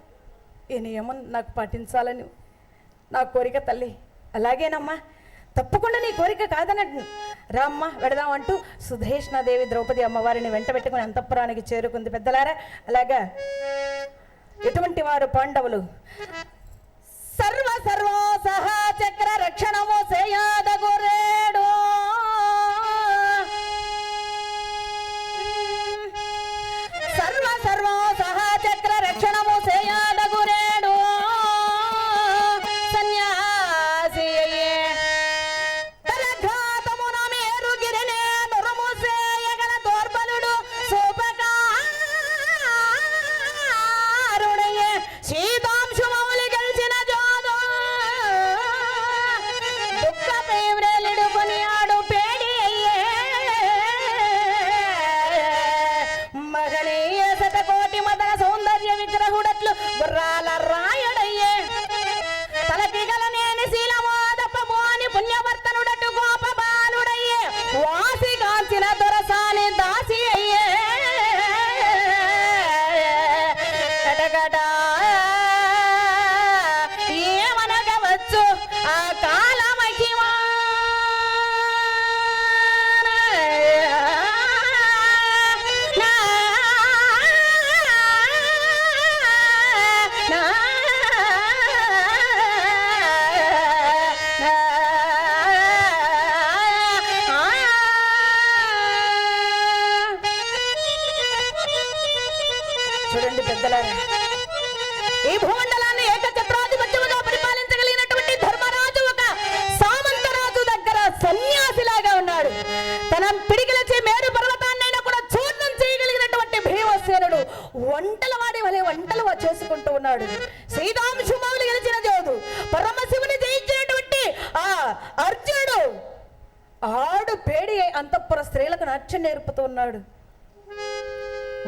ఈ నియమం నాకు పాటించాలని నా కోరిక తల్లి. అలాగేనమ్మా, తప్పకుండా నీ కోరిక కాదనట్టు రామ్మ వెడదాం అంటూ సుధేష్ణాదేవి ద్రౌపది అమ్మవారిని వెంట పెట్టుకుని అంతఃపురానికి చేరుకుంది. పెద్దలారా, అలాగా ఎటువంటి వారు పాండవులు? సర్వో సహా చక్ర రక్షణము సేయాదగురేడు, సర్వో సహా చక్ర రక్షణము సేయాదగురేడు, సన్యాసి తలఘాతమున మేరు గిరినే నురము సేయగల దోర్బలుడు సూపకారుడయ్యే, సీతాంశు మౌలి గెలిచిన జోదు దుఃఖ పేవ్రెలిడు కొనియాడు పేడి అయ్యే, మగనీయ శతకోటి మదన సౌందర్య విగ్రహుడట్లు గుర్రాల రాయుడయ్యే, తలకి గల నేని శీలమోదపము అని పుణ్యవర్తనుడటు గోప బాలుడయ్యే, వాసి కాల్చిన దొరసాని దాసి అయ్యే, కటకటా ఏమనగవచ్చు ఆ కాలమహిమా. చూడండి పెద్దలారా, ఈ భూమండలాన్ని ఏకఛత్రాధిపత్యముగా పరిపాలించగలిగినటువంటి ధర్మరాజు ఒక సామంతరాజు దగ్గర సన్యాసిలాగా ఉన్నాడు. తన పిడికిలచే మేరు పర్వతాన్నైనా కూడా చూర్ణం చేయగలిగినటువంటి భీమసేనుడు వంటల వాడి వలె వంటలు చేసుకుంటూ ఉన్నాడు. శ్రీరామసుమౌలి గెలిచిన జోదు, పరమశివుని జయించినటువంటి ఆ అర్జునుడు ఆడు పేడి అంతఃపుర స్త్రీలకు నాట్యం నేర్పుతూ ఉన్నాడు.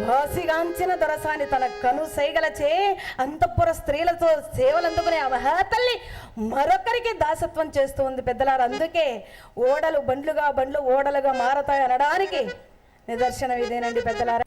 వాసిగాంచిన దొరసాని తన కను సైగలచే అంతఃపుర స్త్రీలతో సేవలందుకునే ఆ మహాతల్లి మరొకరికి దాసత్వం చేస్తూ ఉంది పెద్దలారు. అందుకే ఓడలు బండ్లుగా, బండ్లు ఓడలుగా మారతాయి అనడానికి నిదర్శనం ఇదేనండి పెద్దలారా.